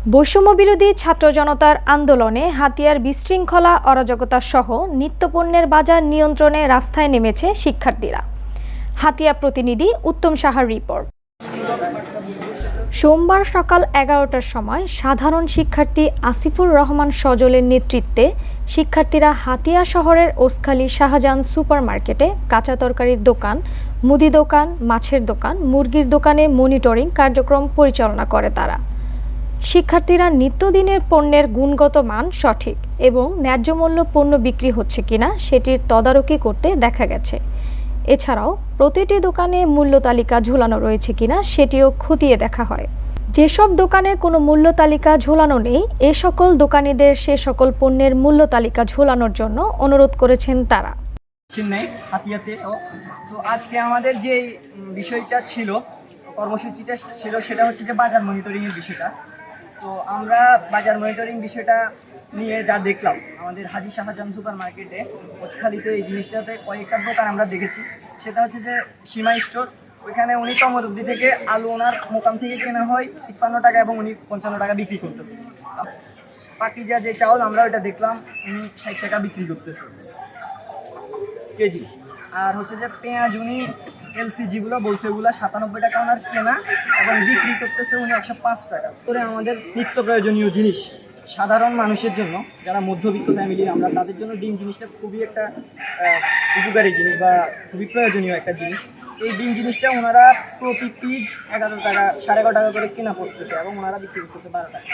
বৈষম্যবিরোধী ছাত্র জনতার আন্দোলনে হাতিয়ার বিশৃঙ্খলা অরাজকতা সহ নিত্যপণ্যের বাজার নিয়ন্ত্রণে রাস্তায় নেমেছে শিক্ষার্থীরা। হাতিয়া প্রতিনিধি উত্তম সাহার রিপোর্ট। সোমবার সকাল 11টার সময় সাধারণ শিক্ষার্থী আসিফুর রহমান সজলের নেতৃত্বে শিক্ষার্থীরা হাতিয়া শহরের ওসখালী শাহজাহান সুপার মার্কেটে কাঁচা তরকারির দোকান, মুদি দোকান, মাছের দোকান, মুরগির দোকানে মনিটরিং কার্যক্রম পরিচালনা করে। তারা শিক্ষার্থীরা নিত্যদিনের পণ্যের গুণগত মান সঠিক এবং ন্যায্যমূল্য পণ্য বিক্রি হচ্ছে কিনা সেটির তদারকি করতে দেখা গেছে। এছাড়াও প্রতিটি দোকানে মূল্য তালিকা ঝোলানো রয়েছে কিনা সেটিও খতিয়ে দেখা হয়। যেসব দোকানে কোনো মূল্য তালিকা ঝোলানো নেই, এ সকল দোকানীদের সে সকল পণ্যের মূল্য তালিকা ঝোলানোর জন্য অনুরোধ করেছেন তারা। হাতিয়াতে তো আজকে আমাদের যে বিষয়টা ছিল, কর্মসূচিটা ছিল, সেটা হচ্ছে যে বাজার মনিটরিংয়ের বিষয়টা। তো আমরা বাজার মনিটরিং বিষয়টা নিয়ে যা দেখলাম, আমাদের হাজি শাহজাহান সুপার মার্কেটে কোচখালিতে এই জিনিসটাতে কয়েকটা দোকান আমরা দেখেছি। সেটা হচ্ছে যে সীমা স্টোর, ওইখানে উনি তমরুদ্দি থেকে আলু ওনার মোকাম থেকে কেনা হয় 53 টাকা এবং উনি 55 টাকা বিক্রি করতেছে। পাকিজা যে চাউল আমরা ওইটা দেখলাম উনি 60 টাকা বিক্রি করতেছে কেজি। আর হচ্ছে যে পেঁয়াজ উনি এলসিজিগুলো বলছে ওগুলো 97 টাকা ওনার কেনা এবং বিক্রি করতেছে উনি 105 টাকা করে। আমাদের নিত্য প্রয়োজনীয় জিনিস সাধারণ মানুষের জন্য, যারা মধ্যবিত্ত ফ্যামিলি আমরা, তাদের জন্য ডিম জিনিসটা খুবই একটা উপকারী জিনিস বা খুবই প্রয়োজনীয় একটা জিনিস। এই ডিম জিনিসটা ওনারা প্রতি পিস 11 টাকা 11.5 টাকা করে কেনা পড়তেছে এবং ওনারা বিক্রি করতেছে 12 টাকা।